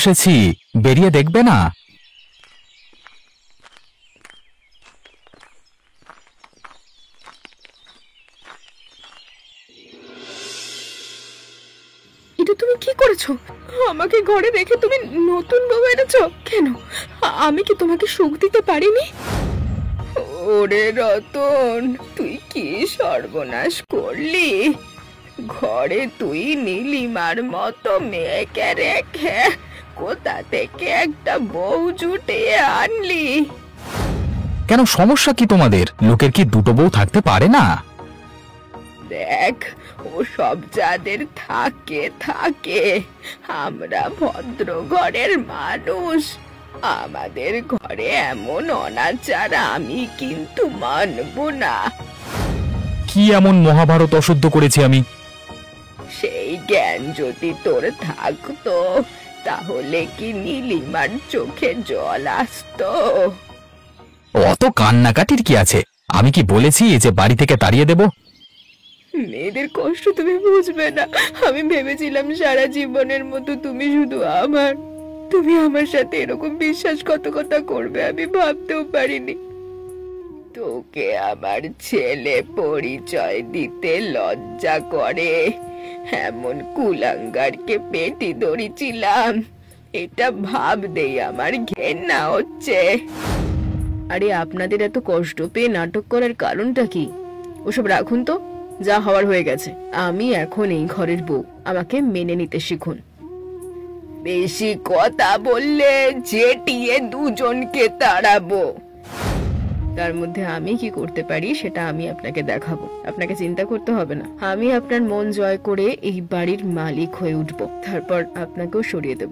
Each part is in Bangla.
এসেছি, বেরিয়ে দেখবে না? এটা তুমি কি করেছো? আমাকে ঘরে রেখে তুমি নতুন বউ এনেছো কেন? আমি কি তোমাকে সুখ দিতে পারিনি? ওরে রতন, তুই কি সর্বনাশ করলি! ঘরে তুই নীলিমার মতো মেয়েকে রেখে কোথা থেকে একটা বউ জুটিয়ে আনলি? কেন, সমস্যা কি তোমাদের? লোকের কি দুটো বউ থাকতে পারে না? দেখ, ও সব যাদের থাকে থাকে, আমরা ভদ্র ঘরের মানুষ, আমাদের ঘরে এমন অনাচার আমি কিন্তু মানব না। কি এমন মহাভারত অশুদ্ধ করেছি আমি? সেই জ্ঞান যদি তোর থাকতো তাহলে কি নীলিমার চোখে জল আসতো? অত কান্নাকাটির কি আছে? আমি কি বলেছি যে বাড়ি থেকে তাড়িয়ে দেব? মেয়েদের কষ্ট তুমি বুঝবে না। আমি ভেবেছিলাম সারা জীবনের মতো তুমি শুধু আমার, তুমি আমার সাথে এরকম বিশ্বাসঘাতকতা করবে আমি ভাবতেও পারিনি। তোকে আমার ছেলে পরিচয় দিতে লজ্জা করে এমন কুলাঙ্গারকে পেটি ধরেছিলাম, এটা ভাবতেই আমার ঘেন্না হচ্ছে। আরে আপনাদের এত কষ্ট পেয়ে নাটক করার কারণটা কি? ওসব রাখুন তো, যা হওয়ার হয়ে গেছে। আমি এখন এই ঘরের বউ, আমাকে মেনে নিতে শিখুন। বেশি কথা বললে জেটিয়ে দুজনকে তাড়াবো। তার মধ্যে আমি কি করতে পারি সেটা আমি আপনাকে দেখাবো। আপনাকে চিন্তা করতে হবে না, আমি আপনার মন জয় করে এই বাড়ির মালিক হয়ে উঠবো, তারপর আপনাকেও সরিয়ে দেব।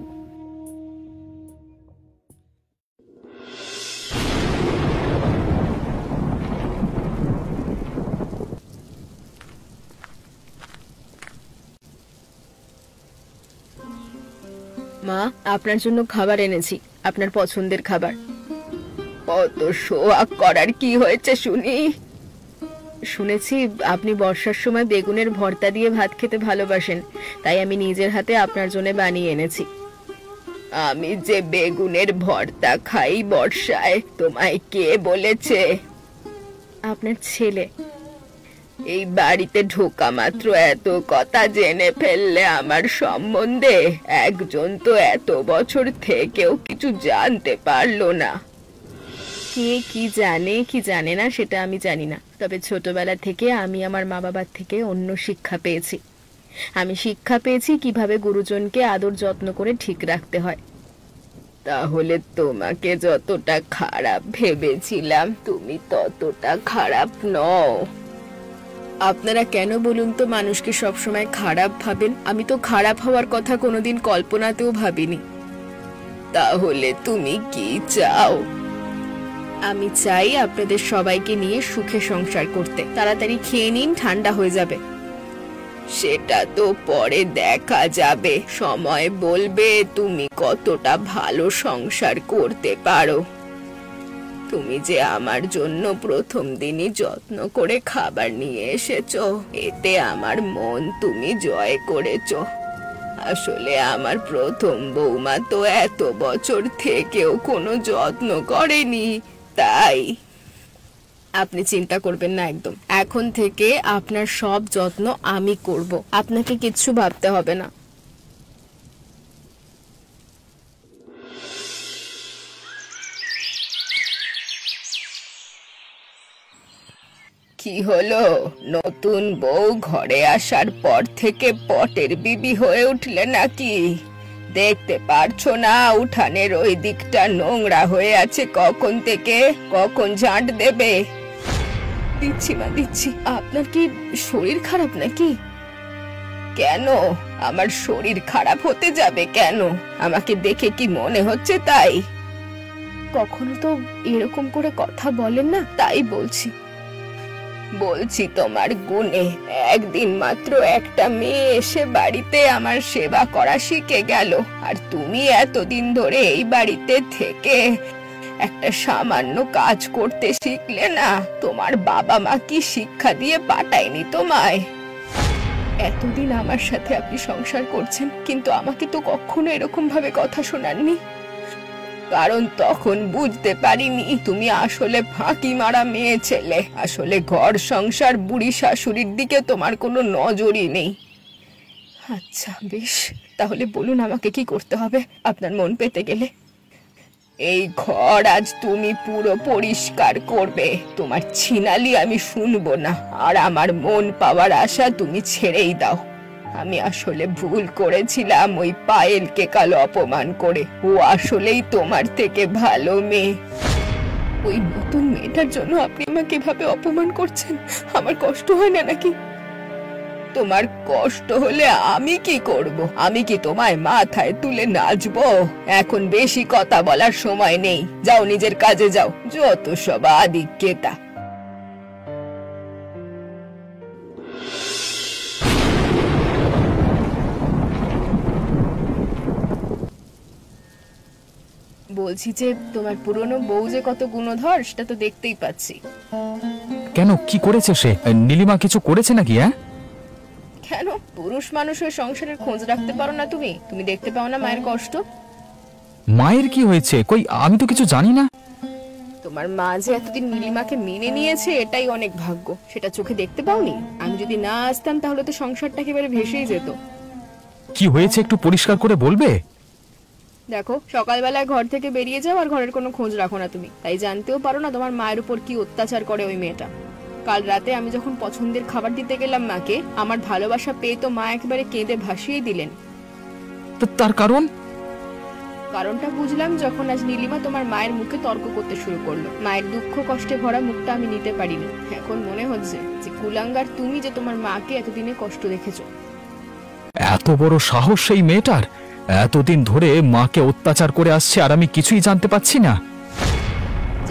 মা, আপনার জন্য খাবার এনেছি, আপনার পছন্দের খাবার। অত শোয়া করার কি হয়েছে শুনি? শুনেছি আপনি বর্ষার সময় বেগুনের ভর্তা দিয়ে ভাত খেতে ভালোবাসেন, তাই আমি নিজের হাতে আপনার জন্য বানিয়ে এনেছি। আমি যে বেগুনের ভর্তা খাই বর্ষায়, তোমায় কে বলেছে? আপনার ছেলে। এই বাড়িতে ঢোকা মাত্র এত কথা জেনে ফেললে আমার সম্বন্ধে? একজন তো এত বছর থেকেও কিছু জানতে পারলো না। কে কি জানে কি জানে না সেটা আমি জানি না, তবে ছোটবেলা থেকে আমি আমার মা বাবার থেকে অন্য শিক্ষা পেয়েছি। আমি শিক্ষা পেয়েছি কিভাবে গুরুজনকে আদর যত্ন করে ঠিক রাখতে হয়। তাহলে তোমাকে যতটা খারাপ ভেবেছিলাম তুমি ততটা খারাপ নও। আপনারা কেন বলুন তো মানুষকে সবসময় খারাপ ভাবেন? আমি তো খারাপ হওয়ার কথা কোনোদিন কল্পনাতেও ভাবিনি। তাহলে তুমি কি চাও? আমি চাই আপনাদের সবাইকে নিয়ে সুখে সংসার করতে। তাড়াতাড়ি খেয়ে নিন, ঠান্ডা হয়ে যাবে। সেটা তো পরে দেখা যাবে, সময় বলবে তুমি কতটা ভালো সংসার করতে পারো। তুমি যে আমার জন্য প্রথম দিনই যত্ন করে খাবার নিয়ে এসেছো, এতে আমার মন তুমি জয় করেছো। আসলে আমার প্রথম বৌমা তো এত বছর থেকেও কোনো যত্ন করেনি, তাই। আপনি চিন্তা করবেন না একদম, এখন থেকে আপনার সব যত্ন আমি করব, আপনাকে কিচ্ছু ভাবতে হবে না। কি হলো, নতুন বউ ঘরে আসার পর থেকে পটের বিবি হয়ে উঠলে নাকি? দেখতে পারছো না উঠানের ওই দিকটা নোংরা হয়ে আছে কখন থেকে? কখন ঝাঁট দেবে? দিচ্ছি মা, দিচ্ছি। আপনার কি শরীর খারাপ নাকি? কেন, আমার শরীর খারাপ হতে যাবে কেন? আমাকে দেখে কি মনে হচ্ছে তাই? কখনো তো এরকম করে কথা বলেন না, তাই বলছি। বলছি তোমার গুণে। একদিন মাত্র একটা মেয়ে এসে বাড়িতে আমার সেবা করা শিখে গেল, আর তুমি এতদিন ধরে এই বাড়িতে থেকে একটা সামান্য কাজ করতে শিখলে না? তোমার বাবা মা কি শিক্ষা দিয়ে পাঠায়নি তোমায়? এতদিন আমার সাথে আপনি সংসার করছেন, কিন্তু আমাকে তো কখনো এরকম ভাবে কথা শোনাননি। কারণ তখন বুঝতে পারিনি তুমি আসলে ফাঁকি মারা মেয়ে ছেলে। আসলে ঘর সংসার বুড়ি শাশুড়ির দিকে তোমার কোনো নজরই নেই। আচ্ছা বেশ, তাহলে বলুন আমাকে কি করতে হবে আপনার মন পেতে গেলে। এই ঘর আজ তুমি পুরো পরিষ্কার করবে। তোমার ছিনালি আমি শুনবো না, আর আমার মন পাওয়ার আশা তুমি ছেড়েই দাও। আমি আসলে ভুল করেছিলাম ওই পায়েলকে কাল অপমান করে। ও আসলেই তোমার থেকে ভালো মেয়ে। ওই নতুন মেয়েটার জন্য আপনি আমাকে এভাবে অপমান করছেন, আমার কষ্ট হয় না নাকি? তোমার কষ্ট হলে আমি কি করব? আমি কি তোমায় মাথায় তুলে নাচবো? এখন বেশি কথা বলার সময় নেই, যাও নিজের কাজে যাও, যত সব আদিক্যেতা। বলছি যে তোমার পুরনো বউ যে কত গুণধর সেটা তো দেখতেই পাচ্ছি। কেন, কি করেছে সে? নীলিমা কিছু করেছে নাকি? কেন, পুরুষ মানুষের সংসারের খোঁজ রাখতে পারো না তুমি? তুমি দেখতে পাও না মায়ের কষ্ট? মায়ের কি হয়েছে? কই, আমি তো কিছু জানি না। তোমার মা যে এতদিন নীলিমাকে মেনে নিয়েছে এটাই অনেক ভাগ্য, সেটা চোখে দেখতে পাওনি? আমি যদি না আসতাম তাহলে তো সংসারটা একেবারে ভেসেই যেত। কি হয়েছে একটু পরিষ্কার করে বলবে? দেখো, সকালবেলায় ঘর থেকে বেরিয়ে যাও আর ঘরের কোনো খোঁজ রাখো না তুমি, তাই জানতেও পারো না তোমার মায়ের উপর কি অত্যাচার করে ওই মেয়েটা। কাল রাতে আমি যখন পছন্দের খাবার দিতে গেলাম মাকে, আমার ভালোবাসা পেয়ে তো মা একেবারে কেঁদে ভাসিয়ে দিলেন। তার কারণ? কারণটা বুঝলাম যখন আজ নীলিমা তোমার মায়ের মুখে তর্ক করতে শুরু করলো। মায়ের দুঃখ কষ্টে ভরা মুখটা আমি নিতে পারিনি। এখন মনে হচ্ছে যে কুলাঙ্গার তুমি, যে তোমার মাকে এতদিনে কষ্ট দেখেছো। এত বড় সাহস সেই মেয়েটার! এতদিন ধরে মাকে অত্যাচার করে আসছে আর আমি কিছুই জানতে পাচ্ছি না।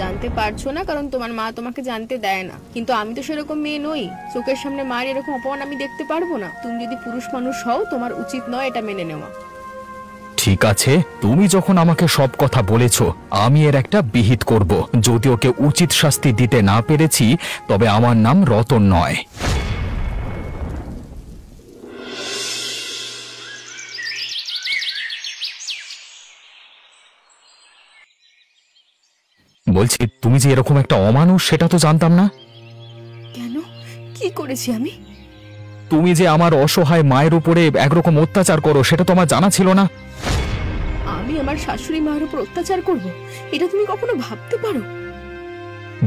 জানতে পারছো না কারণ তোমার মা তোমাকে জানতে দেয় না, কিন্তু আমি তো সেরকম মেয়ে নই। চোখের সামনে মায়ের এরকম অপমান আমি দেখতে পারবো না। তুমি যদি পুরুষ মানুষ হও, তোমার উচিত নয় এটা মেনে নেওয়া। ঠিক আছে, তুমি যখন আমাকে সব কথা বলেছো, আমি এর একটা বিহিত করব। যদি ওকে উচিত শাস্তি দিতে না পেরেছি, তবে আমার নাম রতন নয়। বলছি, তুমি যে এরকম একটা অমানুষ সেটা তো জানতাম না। কেন, কি করেছি আমি? তুমি যে আমার অসহায় মায়ের উপরে একরকম অত্যাচার করো সেটা তো আমার জানা ছিল না। আমি আমার শাশুড়ি মায়ের উপর অত্যাচার করব, এটা তুমি কখনো ভাবতে পারো?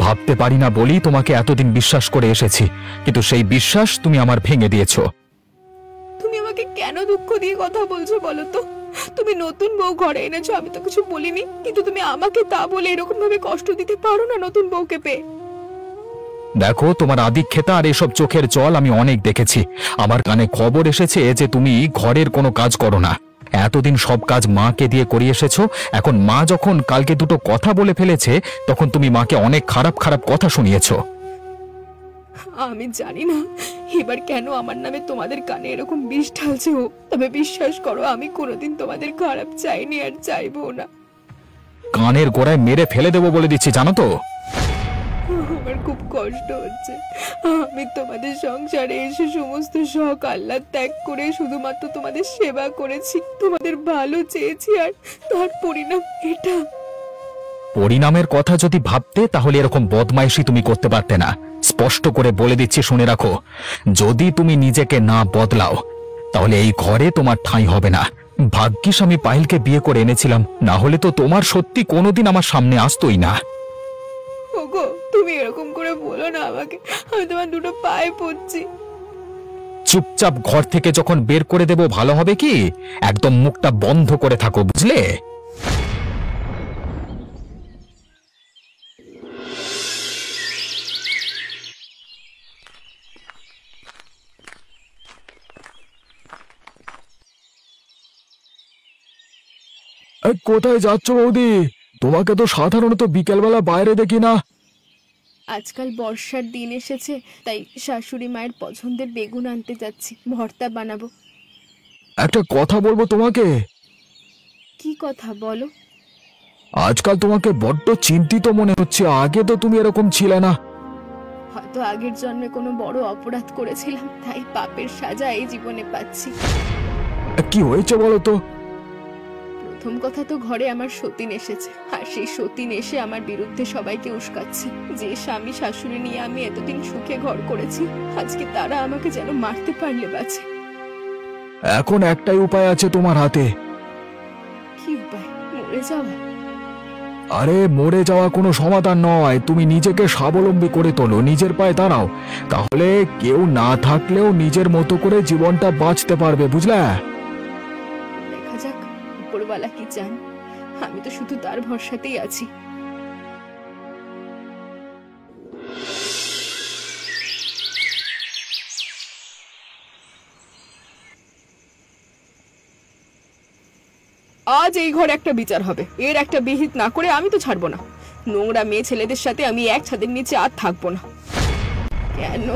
ভাবতে পারি না বলেই তোমাকে এতদিন বিশ্বাস করে এসেছি, কিন্তু সেই বিশ্বাস তুমি আমার ভেঙে দিয়েছো। তুমি আমাকে কেন দুঃখ দিয়ে কথা বলছো বলো তো? তুমি নতুন বউ ঘরে এনেছো, আমি তো কিছু বলিনি, কিন্তু তুমি আমাকে তা বলে এরকম ভাবে কষ্ট দিতে পারো না নতুন বউকে পেয়ে। দেখো, তোমার আদিক্ষেতা আর এসব চোখের জল আমি অনেক দেখেছি। আমার কানে খবর এসেছে যে তুমি ঘরের কোনো কাজ করো না। এতদিন সব কাজ মাকে দিয়ে করিয়ে এসেছো। এখন মা যখন কালকে দুটো কথা বলে ফেলেছে, তখন তুমি মাকে অনেক খারাপ খারাপ কথা শুনিয়েছো। আমি জানি না এবার কেন আমার নামে তোমাদের কানে এরকম বিষ ঢালছে ও, তবে বিশ্বাস করো আমি কোনোদিন তোমাদের খারাপ চাইনি আর চাইবো না। কানের গোড়ায় মেরে ফেলে দেবো বলে দিচ্ছি, জানো তো। আমার খুব কষ্ট হচ্ছে। আমি তোমাদের সংসারে এসে সমস্ত শখ আহ্লাদ ত্যাগ করে শুধুমাত্র তোমাদের সেবা করেছি, তোমাদের ভালো চেয়েছি, আর তার পরিণাম এটা। পরিণামের কথা যদি ভাবতে, তাহলে এরকম বদমাইশি তুমি করতে পারতে না। স্পষ্ট করে বলে দিচ্ছি, শুনে রাখো, যদি তুমি নিজেকে না বদলাও, তাহলে এই ঘরে তোমার ঠাঁই হবে না। ভাগ্যিস আমি পায়েলকে বিয়ে করে এনেছিলাম, না হলে তো তোমার সত্যি কোনোদিন আমার সামনে আসতোই না। ওগো, তুমি এরকম করে বলো না আমাকে, আমি তোমার দুটো পায়ে পড়ছি। চুপচাপ ঘর থেকে যখন বের করে দেব ভালো হবে কি? একদম মুখটা বন্ধ করে থাকো, বুঝলে? কোথায় যাচ্ছ বৌদি? তোমাকে তো সাধারণত বিকেলবেলা বাইরে দেখি না। আজকাল বর্ষার দিন এসেছে, তাই শাশুড়ি মায়ের পছন্দের বেগুন আনতে যাচ্ছি, ভর্তা বানাবো। একটা কথা বলবো তোমাকে। কি কথা বলো? আজকাল তোমাকে বড্ড চিন্তিত মনে হচ্ছে। আগে তো তুমি এরকম ছিলে না। হয়তো আগের জন্মে কোনো বড় অপরাধ করেছিলাম, তাই পাপের সাজা এই জীবনে পাচ্ছি। কি হয়েছে বলো তো? প্রথম কথা তো ঘরে আমার সতীন এসেছে, আর সেই সতীন এসে আমার বিরুদ্ধে সবাইকে উস্কাচ্ছে। যে স্বামী শাশুড়ি নিয়ে আমি এতদিন সুখে ঘর করেছি, আজকে তারা আমাকে যেন মারতে পারলে বাঁচে। এখন একটাই উপায় আছে তোমার হাতে। কি উপায়? মরে যাওয়া? আরে মরে যাওয়া কোনো সমাধান নয়, তুমি নিজেকে স্বাবলম্বী করে তোলো, নিজের পায়ে দাঁড়াও, তাহলে কেউ না থাকলেও নিজের মতো করে জীবনটা বাঁচতে পারবে, বুঝলে? দেখা যাক উপরওয়ালা কি চান, আমি তো শুধু তার ভরসাতেই আছি। আজ এই ঘরে একটা বিচার হবে, এর একটা বিহিত না করে আমি তো ছাড়বো না। নোংরা মেয়ে ছেলেদের সাথে আমি এক ছাদের নিচে আর থাকবো না। কেন,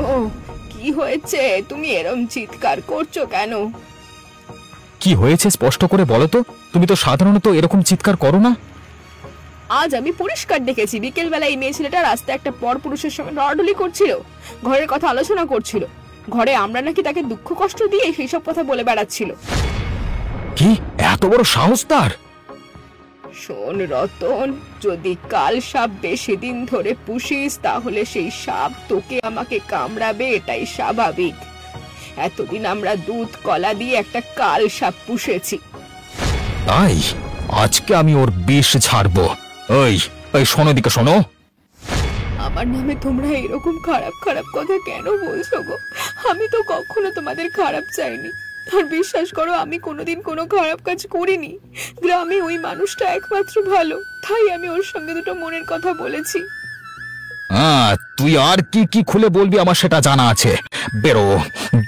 কি হয়েছে? তুমি এরম চিৎকার করছো কেন? কি হয়েছে স্পষ্ট করে বলো তো, তুমি তো সাধারণত এরকম চিৎকার করো না। আজ আমি পরিষ্কার দেখেছি, বিকেল বেলা এই মেয়ে ছেলেটা রাস্তায় একটা পর পুরুষের সঙ্গে লড়াডলি করছিল, ঘরের কথা আলোচনা করছিল। ঘরে আমরা নাকি তাকে দুঃখ কষ্ট দিয়ে সেই সব কথা বলে বেড়াচ্ছিল। কি এত বড় সাহস তার? শোন রতন, যদি কাল সাপ বেশি দিন ধরে পুষিস তাহলে সেই সাপ তোকে আমাকে কামড়াবে, এটাই স্বাভাবিক। এতদিন আমরা দুধ কলা দিয়ে একটা কাল সাপ পুষেছি, তাই আজকে আমি ওর বিষ ছাড়বো। ওই ওই শোনো, দিকে শোনো। আমার নামে তোমরা এরকম খারাপ খারাপ কথা কেন বলছো গো? আমি তো কখনো তোমাদের খারাপ চাইনি, আর বিশ্বাস করো আমি কোনোদিন কোনো খারাপ কাজ করিনি। গ্রামে ওই মানুষটা একমাত্র ভালো, তাই আমি ওর সঙ্গে দুটো মনের কথা বলেছি। তুই আর কি কি খুলে বলবি আমার সেটা জানা আছে। বেরো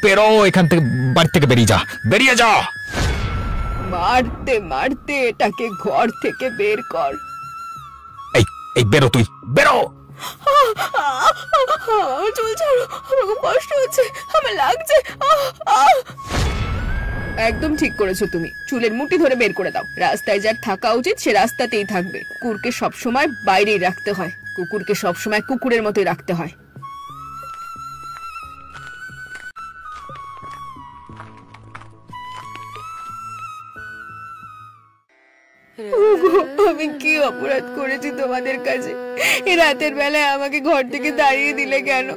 বেরো এখান থেকে, বাড়ি থেকে বেরিয়ে যা, বেরিয়ে যা। মারতে মারতে এটাকে ঘর থেকে বের কর। এই এই বেরো, তুই বেরো। আমার চুল ছাড়ো, আমার খুব কষ্ট হচ্ছে, আমার লাগছে। একদম ঠিক করেছো তুমি, চুলের মুঠি ধরে বের করে দাও। রাস্তায় যার থাকা উচিত সে রাস্তাতেই থাকবে। কুকুরকে সবসময় বাইরেই রাখতে হয়, কুকুরকে সবসময় কুকুরের মতোই রাখতে হয়। আমি কি অপরাধ করেছি তোমাদের কাছে? এই রাতের বেলায় আমাকে ঘর থেকে দাঁড়িয়ে দিলে কেন?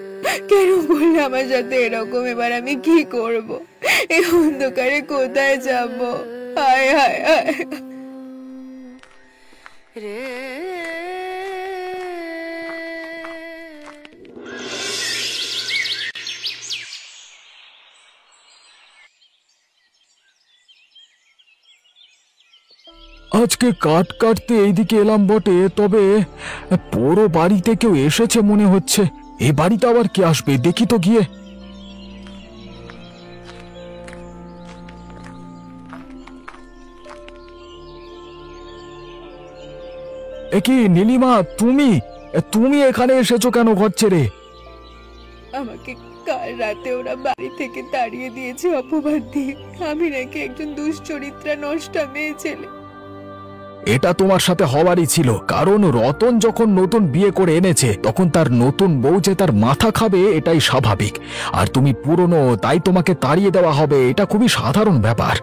কেন করলে আমার সাথে এরকম? এবার আমি কি করব? এই অন্ধকারে কোথায় যাব? হায় হায় হায়। আজকে কাঠ কাটতে এইদিকে এলাম বটে, তবে পুরো বাড়িতে কেউ এসেছে মনে হচ্ছে। এই বাড়িতে আবার কে আসবে, দেখি তো গিয়ে। কি নীলিমা, তুমি তুমি এখানে এসেছো কেন ঘর ছেড়ে? আমাকে কাল রাতে ওরা বাড়ি থেকে তাড়িয়ে দিয়েছে অপবাদ দিয়ে। আমি নাকি একজন দুশ্চরিত্রা নষ্টা মেয়ে ছেলে। এটা তোমার সাথে হওয়ারই ছিল, কারণ রতন যখন নতুন বিয়ে করে এনেছে তখন তার নতুন বউ যে তার মাথা খাবে এটাই স্বাভাবিক। আর তুমি পুরনো, তাই তোমাকে তাড়িয়ে দেওয়া হবে, এটা খুবই সাধারণ ব্যাপার।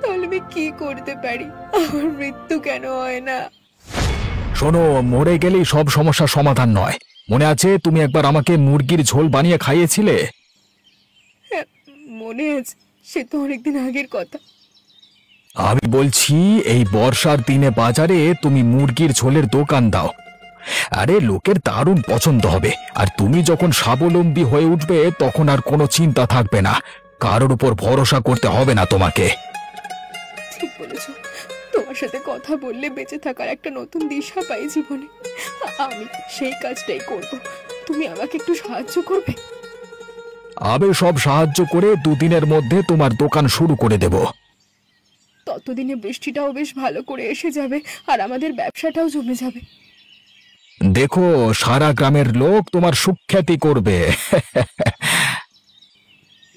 তাহলে আমি কি করতে পারি? আমার মৃত্যু কেন হয় না? শোনো, মরে গেলেই সব সমস্যার সমাধান নয়। মনে আছে তুমি একবার আমাকে মুরগির ঝোল বানিয়ে খাইয়েছিলে? হ্যাঁ, মনে আছে, সে তো অনেকদিন আগের কথা। আমি বলছি এই বর্ষার দিনে বাজারে তুমি মুরগির ঝোলের দোকান দাও, আরে লোকের দারুণ পছন্দ হবে। আর তুমি যখন স্বাবলম্বী হয়ে উঠবে তখন আর কোনো চিন্তা থাকবে না, কারোর উপর ভরসা করতে হবে না তোমাকে। ঠিক বলেছো, তোমার সাথে কথা বললে বেঁচে থাকার একটা নতুন দিশা পাই জীবনে। আমি সেই কাজটাই করব। তুমি আমাকে একটু সাহায্য করবে? আমি সব সাহায্য করে দুদিনের মধ্যে তোমার দোকান শুরু করে দেব। ততদিনে বৃষ্টিটাও বেশ ভালো করে এসে যাবে, আর আমাদের ব্যবসাটাও জমে যাবে। দেখো, সারা গ্রামের লোক তোমার সুখ্যাতি করবে।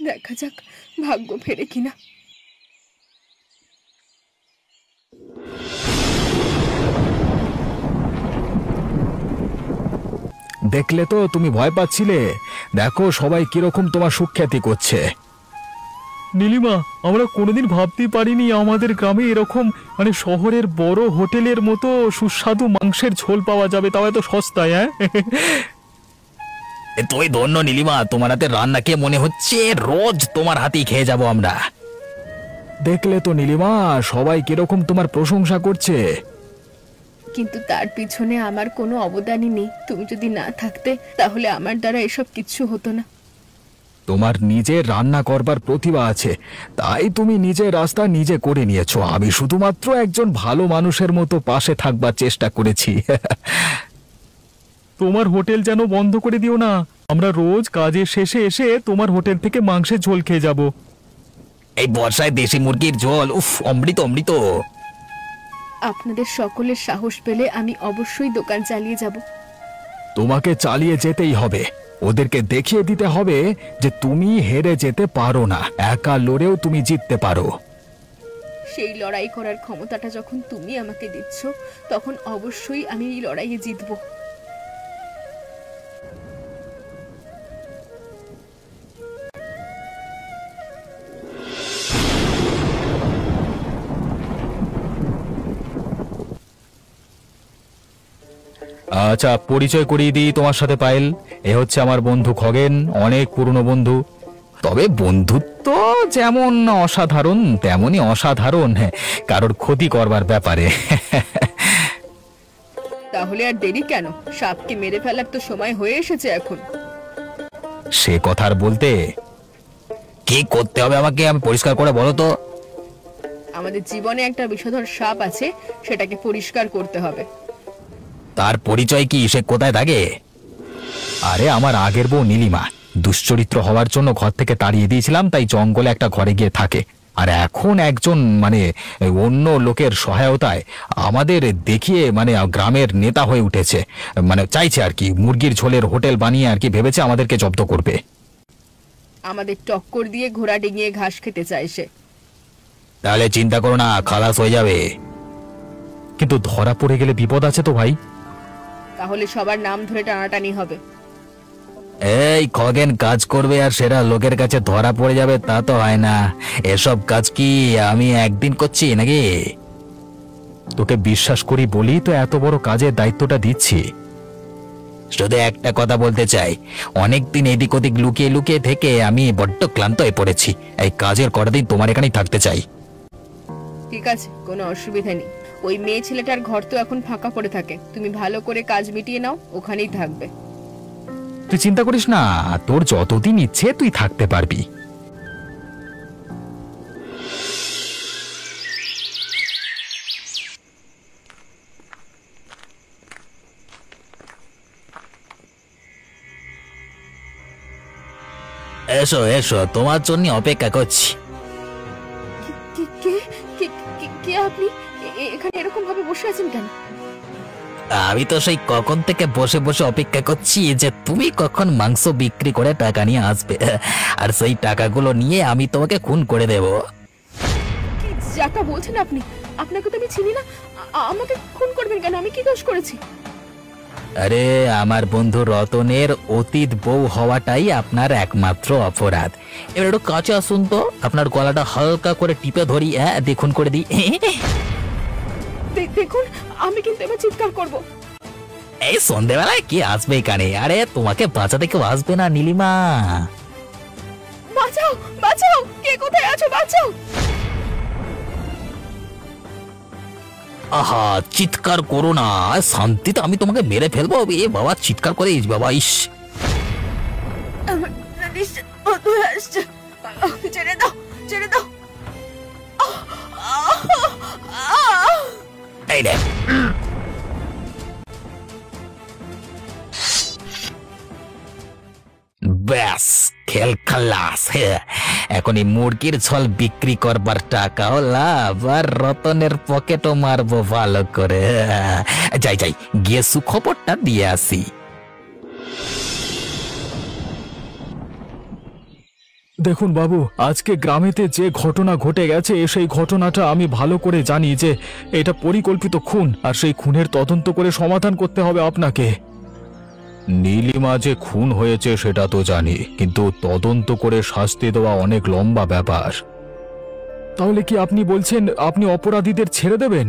দেখা যাক ভাগ্য ফেরে কিনা। দেখলে তো তুমি ভয় পাচ্ছিলে, দেখো সবাই কিরকম তোমার সুখ্যাতি করছে। নীলিমা, আমরা কোনোদিন ভাবতেই পারিনি আমাদের গ্রামে এরকম শহরের বড় হোটেলের মতো সুস্বাদু মাংসের ঝোল পাওয়া যাবে, তাও এত সস্তায়। হ্যাঁ তুই ধন্য নীলিমা, তোমার হাতে রান্না খেয়ে মনে হচ্ছে রোজ তোমার হাতেই খেয়ে যাব আমরা। দেখলে তো নীলিমা, সবাই কিরকম তোমার প্রশংসা করছে। কিন্তু তার পিছনে আমার কোনো অবদানই নেই। তুমি যদি না থাকতে তাহলে আমার দ্বারা এসব কিচ্ছু হতো না। তোমার নিজের রান্না করবার প্রতিভা আছে, তাই তুমি নিজের রাস্তা নিজে করে নিয়েছো। আমি শুধুমাত্র একজন ভালো মানুষের মতো পাশে থাকবার চেষ্টা করেছি। তোমার হোটেল যেন বন্ধ করে দিও না, আমরা রোজ কাজের শেষে এসে তোমার হোটেল থেকে মাংসের ঝোল খেয়ে যাব। এই বর্ষায় দেশি মুরগির ঝোল, উফ, অমৃত অমৃত। আপনাদের সকলের সাহস পেলে আমি অবশ্যই দোকান চালিয়ে যাব। তোমাকে চালিয়ে যেতেই হবে, ওদেরকে দেখিয়ে দিতে হবে যে তুমি হেরে যেতে পারো না, একা লড়েও তুমি জিততে পারো। সেই লড়াই করার ক্ষমতাটা যখন তুমি আমাকে দিচ্ছ, তখন অবশ্যই আমি এই লড়াইয়ে জিতব। আচ্ছা, পরিচয় করিয়ে দিই তোমার সাথে পায়েল। এ হচ্ছে আমার বন্ধু খগেন, অনেক পুরনো বন্ধু। তবে বন্ধুত্ব যেমন অসাধারণ তেমনই অসাধারণ কারোর ক্ষতি করবার ব্যাপারে। তাহলে আর দেরি কেন? সাপকে মেরে ফেলার তো সময় হয়ে এসেছে এখন। সে কথা আর বলতে। কি করতে হবে আমাকে, আমি পরিষ্কার করে বলো তো। আমাদের জীবনে একটা বিষধর সাপ আছে, সেটাকে পরিষ্কার করতে হবে। তার পরিচয় কি, সে কোথায় থাকে? আরে আমার আগের বউ নীলিমা, দুশ্চরিত্র হওয়ার জন্য ঘর থেকে তাড়িয়ে দিয়েছিলাম, তাই জঙ্গলে একটা ঘরে গিয়ে থাকে। আর এখন একজন অন্য লোকের সহায়তায় আমাদের দেখিয়ে গ্রামের নেতা হয়ে উঠেছে। চাইছে আর কি, মুরগির ঝোলের হোটেল বানিয়ে আর কি ভেবেছে আমাদেরকে জব্দ করবে। আমাদের টক্কর দিয়ে ঘোড়া ডিঙিয়ে ঘাস খেতে চায় সে। তাহলে চিন্তা করো না, খালাস হয়ে যাবে। কিন্তু ধরা পড়ে গেলে বিপদ আছে তো ভাই। তাহলে সবার নাম ধরে টানাটানি হবে। এই খগেন কাজ করবে আর সেটা লোকের কাছে ধরা পড়ে যাবে, তা তো হয় না। এসব কাজ কি আমি একদিন করছি নাকি? তোকে বিশ্বাস করি বলি তো এত বড় কাজের দায়িত্বটা দিচ্ছি। শুধু একটা কথা বলতে চাই, অনেকদিন এদিক ওদিক লুকিয়ে লুকিয়ে থেকে আমি বড্ড ক্লান্ত হয়ে পড়েছি। এই কাজের কটা দিন তোমার এখানেই থাকতে চাই। ঠিক আছে, কোনো অসুবিধা নেই। ওই মেয়ে ছেলেটার ঘর তো এখন ফাঁকা পড়ে থাকে, তুমি ভালো করে কাজ মিটিয়ে নাও, ওখানেই থাকবে। তুই চিন্তা করিস না, তোর যতদিন ইচ্ছে তুই থাকতে পারবি। এসো এসো, তোমার জন্য অপেক্ষা করছি। কে আপনি? এখানে এরকম ভাবে বসে আছেন কেন? আমি তো সেই কখন থেকে বসে বসে অপেক্ষা করছি যে তুমি কখন মাংস বিক্রি করে টাকা নিয়ে আসবে, আর সেই টাকাগুলো নিয়ে আমি তোমাকে খুন করে দেব। কি যাতা বলছেন আপনি? আপনাকে তো আমি চিনি না, আমাকে খুন করবেন কেন? আমি কি দোষ করেছি? আরে আমার বন্ধু রতনের অতীত বউ হওয়াটাই আপনার একমাত্র অপরাধ। এবার একটু কাছে আসুন তো, আপনার গলাটা হালকা করে টিপে ধরি, দেখুন করে দিই। দেখুন, আমি কিন্তু এবার চিৎকার করব। এই সন্ধ্যেবেলায় কি আসবে এখানে? আরে তোমাকে বাঁচাতে কেউ আসবে না নীলিমা। বাঁচাও বাঁচাও, কে কোথায় আছো? বাঁচাও। আহা, চিৎকার করো না, শান্তিতে আমি তোমাকে মেরে ফেলবো। এ বাবা, চিৎকার করে বাবা, ইস। আমার নিঃশ্বাস বন্ধ হয়ে আসছে, ছেড়ে দাও, ছেড়ে দাও। এই রে, ব্যাস খেল খালাস। এখন এই মুরগির ঝোল বিক্রি করবার টাকাও লাভ, আর রতনের পকেটও মারবো ভালো করে। যাই যাই, গিয়ে সুখবরটা দিয়ে আসি। দেখুন বাবু, আজকে গ্রামেতে যে ঘটনা ঘটে গেছে সেই ঘটনাটা আমি ভালো করে জানি যে এটা পরিকল্পিত খুন, আর সেই খুনের তদন্ত করে সমাধান করতে হবে আপনাকে। নীলিমা যে খুন হয়েছে সেটা তো জানি, কিন্তু তদন্ত করে শাস্তি দেওয়া অনেক লম্বা ব্যাপার। তাহলে কি আপনি বলছেন আপনি অপরাধীদের ছেড়ে দেবেন?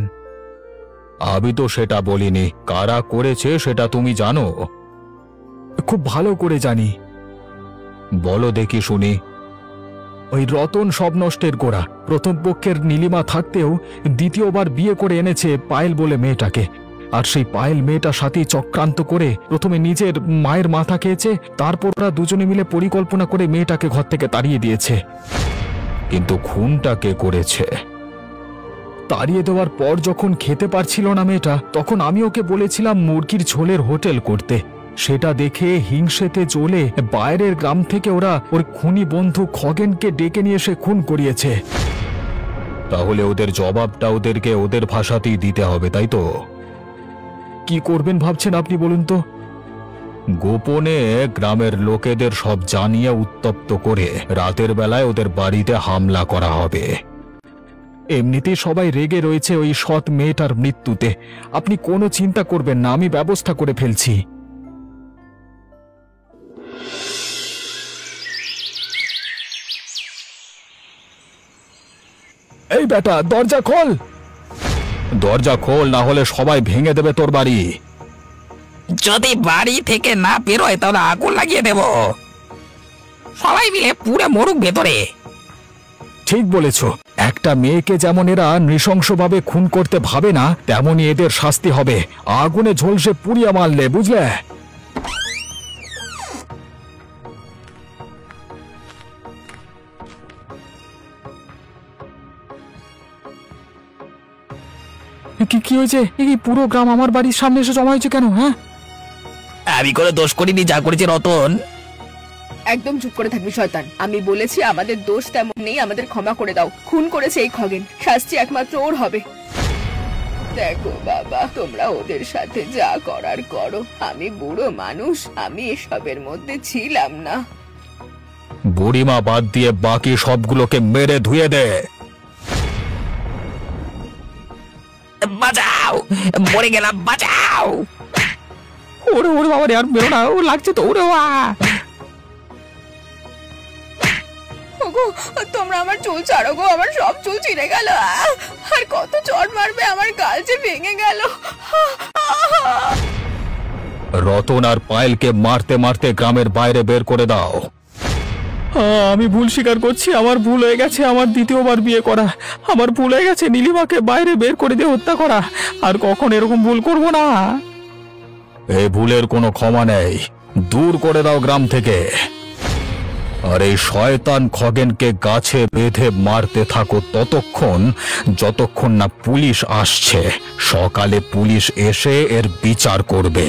আমি তো সেটা বলিনি, কারা করেছে সেটা তুমি জানো। খুব ভালো করে জানি। বলো দেখি শুনি। ওই রতন সব নষ্টের গোড়া। প্রথম পক্ষের নীলিমা থাকতেও দ্বিতীয়বার বিয়ে করে এনেছে পায়েল বলে মেয়েটাকে, আর সেই পায়েল মেয়েটার সাথে চক্রান্ত করে প্রথমে নিজের মায়ের মাথা খেয়েছে, তারপর ওরা দুজনে মিলে পরিকল্পনা করে মেয়েটাকে ঘর থেকে তাড়িয়ে দিয়েছে। কিন্তু খুনটা কে করেছে? তাড়িয়ে দেওয়ার পর যখন খেতে পারছিল না মেয়েটা, তখন আমি ওকে বলেছিলাম মুরগির ঝোলের হোটেল করতে। সেটা দেখে হিংসেতে জ্বলে বাইরের গ্রাম থেকে ওরা ওর খুনি বন্ধু খগেনকে ডেকে নিয়ে এসে খুন করিয়েছে। তাহলে ওদের জবাবটা ওদেরকে ওদের ভাষাতেই দিতে হবে, তাই তো? কি করবেন ভাবছেন আপনি বলুন তো? গোপনে গ্রামের লোকেদের সব জানিয়ে উত্তপ্ত করে রাতের বেলায় ওদের বাড়িতে হামলা করা হবে। এমনিতেই সবাই রেগে রয়েছে ওই সৎ মেয়েটার মৃত্যুতে। আপনি কোনো চিন্তা করবেন না, আমি ব্যবস্থা করে ফেলছি। এই বেটা, দরজা খোল! দরজা খোল, না হলে সবাই ভেঙে দেবে তোর বাড়ি। যদি বাড়ি থেকে না বেরোয় তাহলে আগুন লাগিয়ে দেব, সবাই মিলে পুরে মরুক ভেতরে। ঠিক বলেছ। একটা মেয়েকে যেমন এরা নৃশংসভাবে খুন করতে ভাবে না, তেমনই এদের শাস্তি হবে। আগুনে ঝলসে পুড়িয়ে মারলে, বুঝলে? কি হয়েছে? এই পুরো গ্রাম আমার বাড়ির সামনে এসে জমা হয়েছে কেন? হ্যাঁ, আমি করে দোষ করিনি, যা করেছে রতন। একদম চুপ করে থাকবি শয়তান। আমি বলেছি আমাদের দোষ তেমন নেই, আমাদের ক্ষমা করে দাও। খুন করেছে এই খগেন, শাস্তি একমাত্র ওর হবে। দেখো বাবা, তোমরা ওদের সাথে যা করার করো। আমি বুড়ো মানুষ, আমি এসবের মধ্যে ছিলাম না। বুড়িমা বাদ দিয়ে বাকি সবগুলোকে মেরে ধুয়ে দে। বাঁচাও, মরে গেলাম, বাঁচাও। ওরে ওরে বাবা রে, আর বেরো না, ও লাগছে তো। ওরে ওয়া! ওগো, তোমরা আমার চুল ছাড়ো গো, আমার সব চুল ছিঁড়ে গেল। আর কত চড় মারবে, আমার গাল যে ভেঙে গেল। রতন আর পায়েলকে মারতে মারতে গ্রামের বাইরে বের করে দাও। আমি ভুল স্বীকার করছি, আমার ভুল হয়ে গেছে। আমার দ্বিতীয়বার বিয়ে করা আমার ভুল হয়ে গেছে। নীলিমাকে বাইরে বের করে দিয়ে হত্যা করা। আর কখন এরকম ভুল করব না। এই ভুলের কোনো ক্ষমা নেই, দূর করে দাও গ্রাম থেকে। আর এই শয়তান খগেনকে গাছে বেঁধে মারতে থাকো ততক্ষণ, যতক্ষণ না পুলিশ আসছে। সকালে পুলিশ এসে এর বিচার করবে।